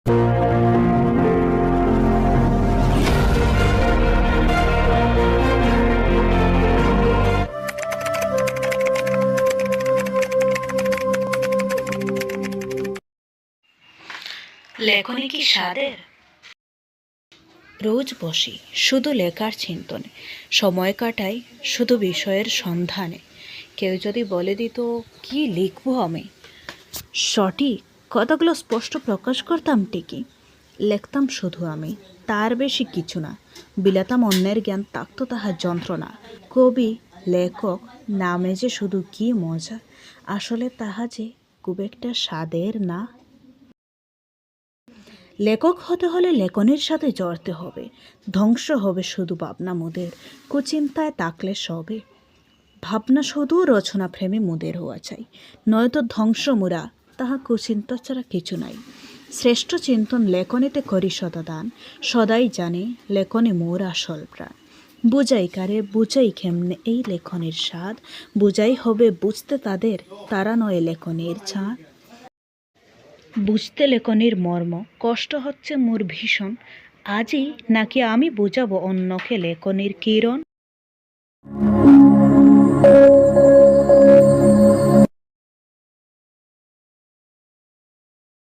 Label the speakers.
Speaker 1: লেখনী কি স্বাদের? রোজ বসি শুধু লেখার চিন্তনে, সময় কাটাই শুধু বিষয়ের সন্ধানে। কেউ যদি বলে দিত কি লিখবো আমি, সঠিক কথাগুলো স্পষ্ট প্রকাশ করতাম ঠিকই, লিখতাম শুধু আমি, তার বেশি কিছু না। বিলাতাম অন্যের জ্ঞান, থাকতো তাহার যন্ত্রণা। কবি, লেখক নামে যে শুধু কি মজা, আসলে তাহা যে খুব একটা স্বাদের না। লেখক হতে হলে লেখনির সাথে জড়তে হবে, ধ্বংস হবে শুধু ভাবনা মোদের, কুচিন্তায় তাকলে সবে। ভাবনা শুধু রচনা প্রেমী মোদের হওয়া চাই, নয়তো ধ্বংস মোরা, তাহা কুচিন্তা ছাড়া কিছু নাই। শ্রেষ্ঠ চিন্তন লেখনীতে করি সদাদান, সদাই জানে লেখনী মোর আসল প্রাণ। বুঝাই কারে বুঝাই কেমনে এই লেখনের স্বাদ, বুঝাই হবে বুঝতে তাদের, তারা নয় লেখনের ছাদ। বুঝতে লেখনির মর্ম কষ্ট হচ্ছে মোর ভীষণ, আজই নাকি আমি বুঝাবো অন্যকে লেখনির কিরণ।